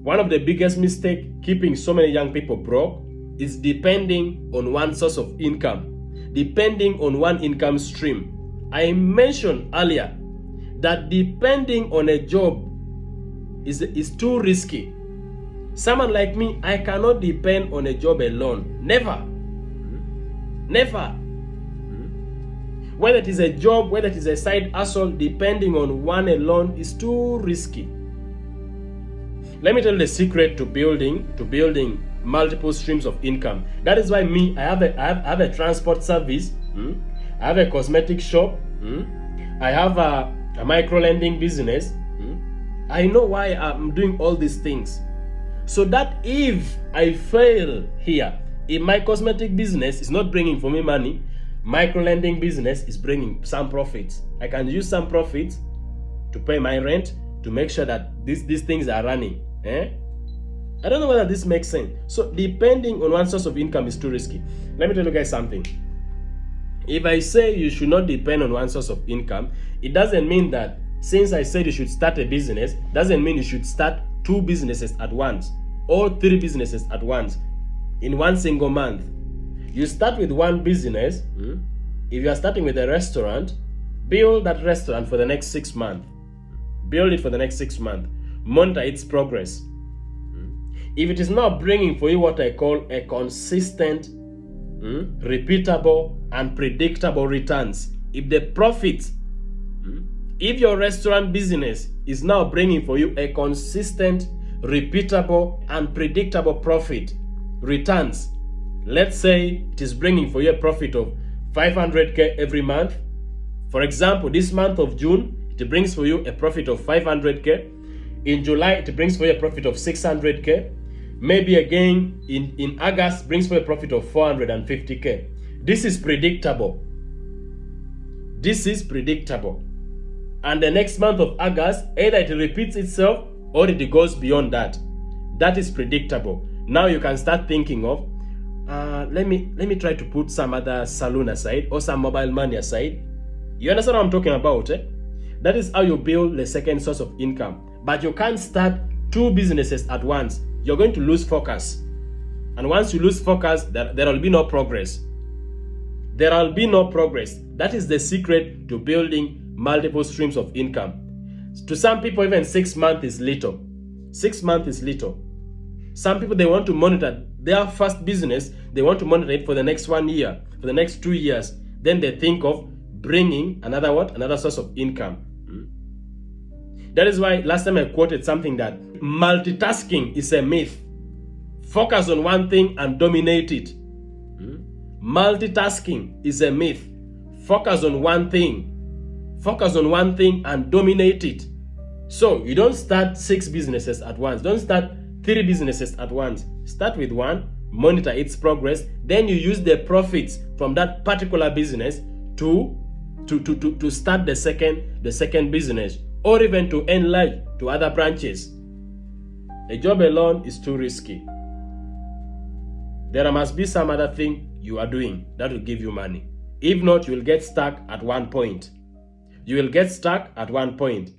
One of the biggest mistakes keeping so many young people broke is depending on one source of income, depending on one income stream. I mentioned earlier that depending on a job is too risky. Someone like me, I cannot depend on a job alone. Never. Never. Whether it is a job, whether it is a side hustle, depending on one alone is too risky. Let me tell you the secret to building multiple streams of income. That is why me, I have a transport service. I have a cosmetic shop. I have a micro lending business. I know why I'm doing all these things. So that if I fail here, if my cosmetic business is not bringing for me money, micro lending business is bringing some profits. I can use some profits to pay my rent, to make sure that these things are running. I don't know whether this makes sense. So depending on one source of income is too risky. Let me tell you guys something. If I say you should not depend on one source of income, it doesn't mean that since I said you should start a business, doesn't mean you should start 2 businesses at once or 3 businesses at once in one single month. You start with one business. If you are starting with a restaurant, build that restaurant for the next 6 months. Build it for the next 6 months. Monitor its progress. If it is not bringing for you what I call a consistent, repeatable, and predictable returns, if the profits, if your restaurant business is now bringing for you a consistent, repeatable, and predictable profit returns, let's say it is bringing for you a profit of 500k every month. For example, this month of June, it brings for you a profit of 500k. In July, it brings for you a profit of 600k. Maybe again in August, brings for you a profit of 450k. This is predictable. This is predictable. And the next month of August, either it repeats itself or it goes beyond that. That is predictable. Now you can start thinking of, let me try to put some other saloon aside or some mobile money aside. You understand what I'm talking about? That is how you build the second source of income. But you can't start 2 businesses at once. You're going to lose focus. And once you lose focus, there will be no progress. There will be no progress. That is the secret to building multiple streams of income. To some people, even 6 months is little. 6 months is little. Some people, they want to monitor their first business. They want to monitor it for the next 1 year, for the next 2 years. Then they think of bringing another source of income. That is why last time I quoted something that multitasking is a myth. Focus on one thing and dominate it. Multitasking is a myth. Focus on one thing. Focus on one thing and dominate it. So you don't start 6 businesses at once. Don't start 3 businesses at once. Start with one, monitor its progress. Then you use the profits from that particular business to start the second business, or even to enlarge to other branches. A job alone is too risky. There must be some other thing you are doing that will give you money. If not, you will get stuck at one point. You will get stuck at one point.